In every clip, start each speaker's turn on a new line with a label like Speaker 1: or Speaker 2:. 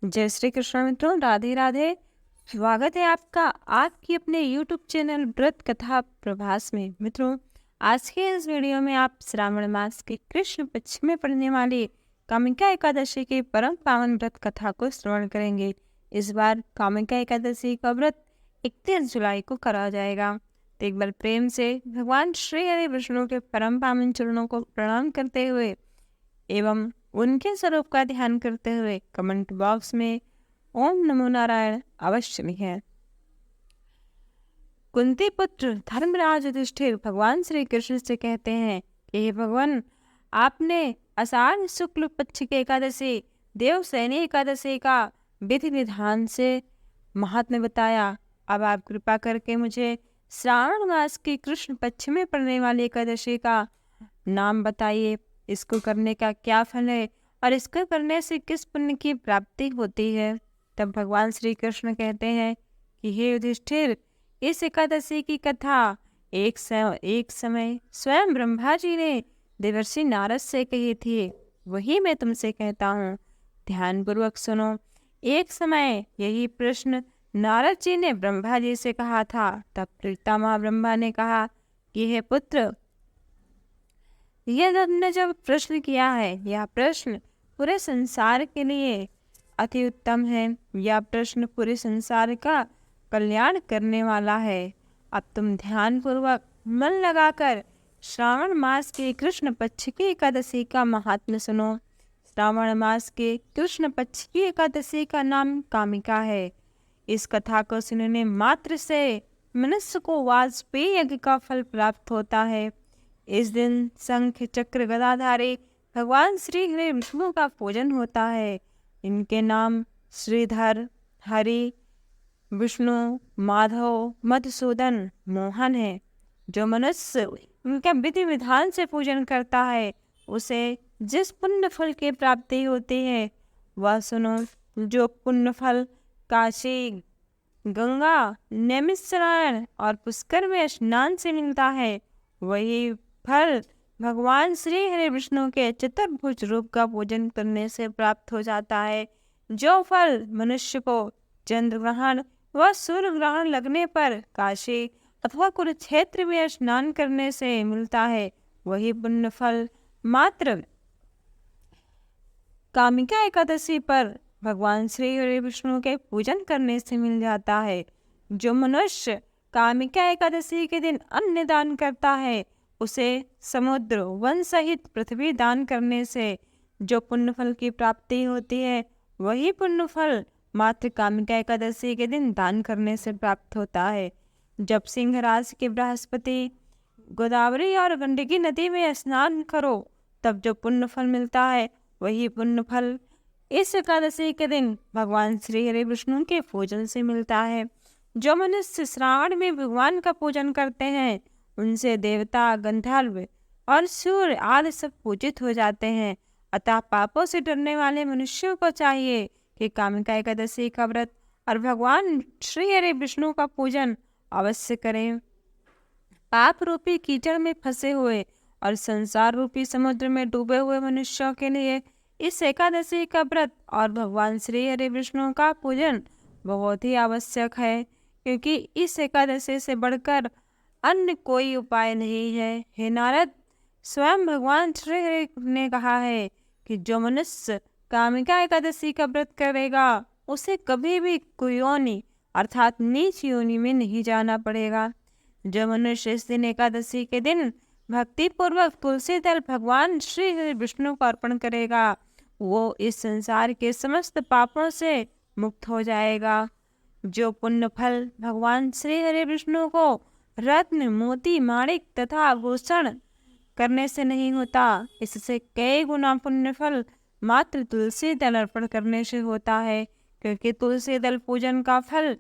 Speaker 1: जय श्री कृष्ण मित्रों, राधे राधे। स्वागत है आपका आपकी अपने YouTube चैनल व्रत कथा प्रभास में। मित्रों, आज के इस वीडियो में आप श्रावण मास के कृष्ण पक्ष में पड़ने वाली कामिका एकादशी की परम पावन व्रत कथा को श्रवण करेंगे। इस बार कामिका एकादशी का व्रत 31 जुलाई को करा जाएगा। तो एक बार प्रेम से भगवान श्री हरि विष्णु के परम पावन चरणों को प्रणाम करते हुए एवं उनके स्वरूप का ध्यान करते हुए कमेंट बॉक्स में ओम नमो नारायण अवश्य लिखें। कुंती पुत्र धर्मराज युधिष्ठिर भगवान श्री कृष्ण से कहते हैं कि हे भगवान, आपने आषाढ़ शुक्ल पक्ष की एकादशी देवसैनी एकादशी का विधि विधान से महात्म्य बताया। अब आप कृपा करके मुझे श्रावण मास की कृष्ण पक्ष में पड़ने वाली एकादशी का नाम बताइए। इसको करने का क्या फल है और इसको करने से किस पुण्य की प्राप्ति होती है। तब भगवान श्री कृष्ण कहते हैं कि हे युधिष्ठिर, इस एकादशी की कथा एक समय स्वयं ब्रह्मा जी ने देवर्षि नारद से कही थी, वही मैं तुमसे कहता हूँ। ध्यानपूर्वक सुनो। एक समय यही प्रश्न नारद जी ने ब्रह्मा जी से कहा था। तब पितामह ब्रह्मा ने कहा कि हे पुत्र, यह तुमने जब प्रश्न किया है, यह प्रश्न पूरे संसार के लिए अति उत्तम है। यह प्रश्न पूरे संसार का कल्याण करने वाला है। अब तुम ध्यान पूर्वक मन लगाकर श्रावण मास के कृष्ण पक्ष की एकादशी का महात्म्य सुनो। श्रावण मास के कृष्ण पक्ष की एकादशी का नाम कामिका है। इस कथा को सुनने मात्र से मनुष्य को वाजपेयी यज्ञ का फल प्राप्त होता है। इस दिन शंख चक्र गदाधारी भगवान श्री हरि विष्णु का पूजन होता है। इनके नाम श्रीधर, हरि, विष्णु, माधव, मधुसूदन, मोहन है। जो मनुष्य इनके विधि विधान से पूजन करता है, उसे जिस पुण्य फल की प्राप्ति होती है वह सुनो। जो पुण्य फल काशी, गंगा, नैमिषारण्य और पुष्कर में स्नान से मिलता है, वही फल भगवान श्री हरि विष्णु के चतुर्भुज रूप का पूजन करने से प्राप्त हो जाता है। जो फल मनुष्य को चंद्र ग्रहण व सूर्य ग्रहण लगने पर काशी अथवा कुरुक्षेत्र में स्नान करने से मिलता है, वही पुण्य फल मात्र कामिका एकादशी पर भगवान श्री हरि विष्णु के पूजन करने से मिल जाता है। जो मनुष्य कामिका एकादशी के दिन अन्न दान करता है, उसे समुद्र वन सहित पृथ्वी दान करने से जो पुण्य फल की प्राप्ति होती है, वही पुण्य फल मात्र कामिका एकादशी के दिन दान करने से प्राप्त होता है। जब सिंहराज के बृहस्पति गोदावरी और गंडकी नदी में स्नान करो, तब जो पुण्य फल मिलता है, वही पुण्य फल इस एकादशी के दिन भगवान श्री हरि विष्णु के पूजन से मिलता है। जो मनुष्य श्रावण में भगवान का पूजन करते हैं, उनसे देवता, गंधर्व और सूर्य आदि सब पूजित हो जाते हैं। अतः पापों से डरने वाले मनुष्यों को चाहिए कि कामिका एकादशी का व्रत और भगवान श्री हरि विष्णु का पूजन अवश्य करें। पाप रूपी कीचड़ में फंसे हुए और संसार रूपी समुद्र में डूबे हुए मनुष्यों के लिए इस एकादशी का व्रत और भगवान श्री हरि विष्णु का पूजन बहुत ही आवश्यक है, क्योंकि इस एकादशी से बढ़कर अन्य कोई उपाय नहीं है। हे नारद, स्वयं भगवान श्री हरि ने कहा है कि जो मनुष्य कामिका एकादशी का व्रत करेगा, उसे कभी भी कुयोनि अर्थात नीच योनि में नहीं जाना पड़ेगा। जो मनुष्य इस दिन एकादशी के दिन भक्ति पूर्वक तुलसी दल भगवान श्री हरि विष्णु को अर्पण करेगा, वो इस संसार के समस्त पापों से मुक्त हो जाएगा। जो पुण्य फल भगवान श्री हरि विष्णु को रत्न, मोती, माणिक तथा आभूषण करने से नहीं होता, इससे कई गुना पुण्य फल मात्र तुलसी दल अर्पण करने से होता है। क्योंकि तुलसी दल पूजन का फल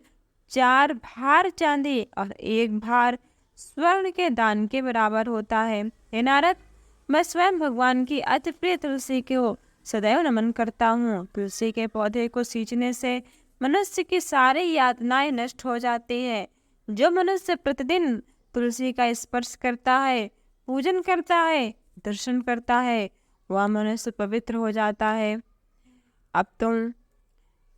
Speaker 1: 4 भार चांदी और 1 भार स्वर्ण के दान के बराबर होता है। हे नारद, मैं स्वयं भगवान की अति प्रिय तुलसी को सदैव नमन करता हूँ। तुलसी के पौधे को सींचने से मनुष्य की सारी यातनाएं नष्ट हो जाती है। जो मनुष्य प्रतिदिन तुलसी का स्पर्श करता है, पूजन करता है, दर्शन करता है, वह मनुष्य पवित्र हो जाता है। अब तुम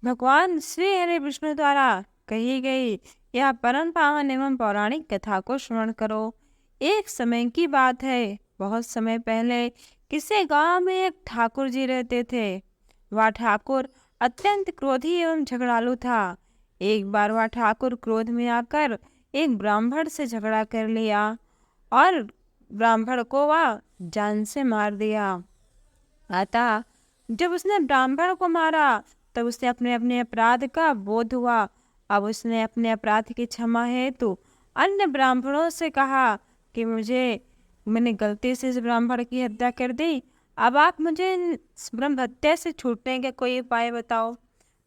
Speaker 1: भगवान श्री हरि विष्णु द्वारा कही गई यह परम पावन एवं पौराणिक कथा को श्रवण करो। एक समय की बात है, बहुत समय पहले किसी गांव में एक ठाकुर जी रहते थे। वह ठाकुर अत्यंत क्रोधी एवं झगड़ालू था। एक बार वह ठाकुर क्रोध में आकर एक ब्राह्मण से झगड़ा कर लिया और ब्राह्मण को वह जान से मार दिया। अतः जब उसने ब्राह्मण को मारा तब उसे अपने अपने अपराध का बोध हुआ। अब उसने अपने अपराध की क्षमा हेतु अन्य ब्राह्मणों से कहा कि मैंने गलती से इस ब्राह्मण की हत्या कर दी, अब आप मुझे इस ब्रह्म हत्या से छूटने का कोई उपाय बताओ।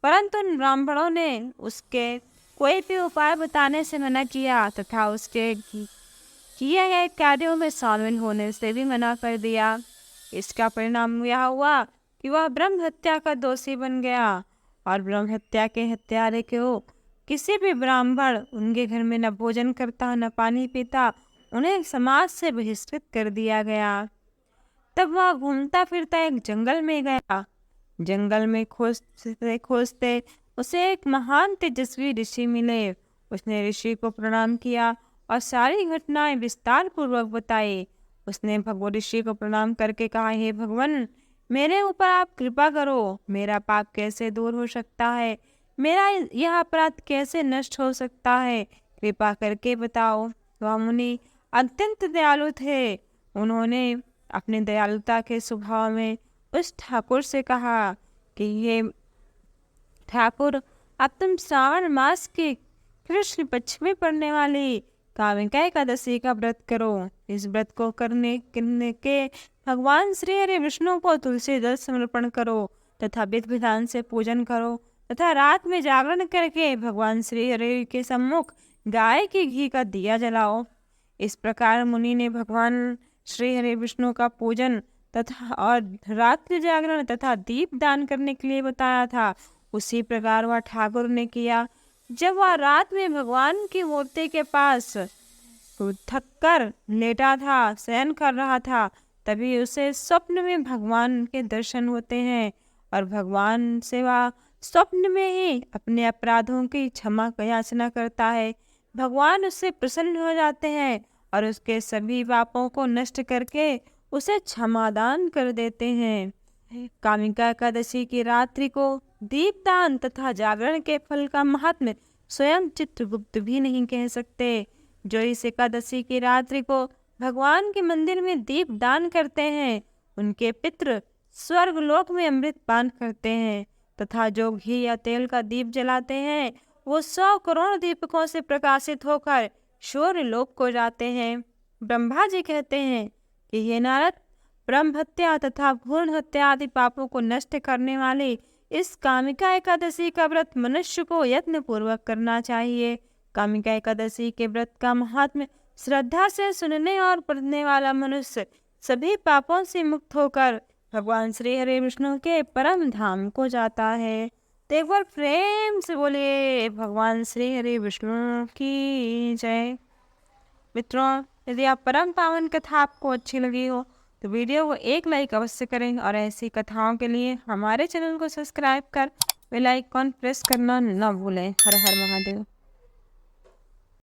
Speaker 1: परंतु उन ब्राह्मणों ने उसके कोई भी उपाय बताने से मना किया तथा उसके किए गए कार्यों में शामिल होने से भी मना कर दिया। इसका परिणाम यह हुआ कि वह ब्रह्म हत्या का दोषी बन गया और ब्रह्म हत्या के हत्यारे को किसी भी ब्राह्मण उनके घर में न भोजन करता न पानी पीता, उन्हें समाज से बहिष्कृत कर दिया गया। तब वह घूमता फिरता एक जंगल में गया। जंगल में खोजते खोजते उसे एक महान तेजस्वी ऋषि मिले। उसने ऋषि को प्रणाम किया और सारी घटनाएं विस्तार पूर्वक बताई। उसने भगवान ऋषि को प्रणाम करके कहा, हे भगवान, मेरे ऊपर आप कृपा करो। मेरा पाप कैसे दूर हो सकता है? मेरा यह अपराध कैसे नष्ट हो सकता है? कृपा करके बताओ। वह मुनि अत्यंत दयालु थे। उन्होंने अपनी दयालुता के स्वभाव में उस ठाकुर से कहा कि ये ठाकुर, अब तुम श्रावण मास के कृष्ण पक्ष में पड़ने वाली कामिका एकादशी का व्रत करो। इस व्रत को करने के भगवान श्री हरि विष्णु को तुलसी जल समर्पण करो तथा विधि विधान से पूजन करो तथा रात में जागरण करके भगवान श्री हरि के सम्मुख गाय के घी का दिया जलाओ। इस प्रकार मुनि ने भगवान श्री हरि विष्णु का पूजन तथा और रात्रि जागरण तथा दीप दान करने के लिए बताया था। उसी प्रकार वह ठाकुर ने किया। जब वह रात में भगवान की मूर्ति के पास थककर लेटा था, शयन कर रहा था, तभी उसे स्वप्न में भगवान के दर्शन होते हैं और भगवान से वह स्वप्न में ही अपने अपराधों की क्षमा याचना करता है। भगवान उससे प्रसन्न हो जाते हैं और उसके सभी पापों को नष्ट करके उसे क्षमादान कर देते हैं। कामिका एकादशी की रात्रि को दीपदान तथा जागरण के फल का महात्म्य स्वयं चित्रगुप्त भी नहीं कह सकते। जो इस एकादशी की रात्रि को भगवान के मंदिर में दीप दान करते हैं, उनके पितृ स्वर्ग लोक में अमृत पान करते हैं तथा जो घी या तेल का दीप जलाते हैं, वो 100 करोड़ दीपकों से प्रकाशित होकर सूर्य लोक को जाते हैं। ब्रह्मा जी कहते हैं कि ये नारद, ब्रह्म हत्या तथा भ्रूण हत्या आदि पापों को नष्ट करने वाली इस कामिका एकादशी का व्रत मनुष्य को यत्न पूर्वक करना चाहिए। कामिका एकादशी के व्रत का महात्म्य श्रद्धा से सुनने और पढ़ने वाला मनुष्य सभी पापों से मुक्त होकर भगवान श्री हरि विष्णु के परम धाम को जाता है। तो एक बार प्रेम से बोलिए भगवान श्री हरि विष्णु की जय। मित्रों, यदि आप परम पावन कथा आपको अच्छी लगी हो तो वीडियो को एक लाइक अवश्य करें और ऐसी कथाओं के लिए हमारे चैनल को सब्सक्राइब कर बेल आइकॉन प्रेस करना न भूलें। हर हर महादेव।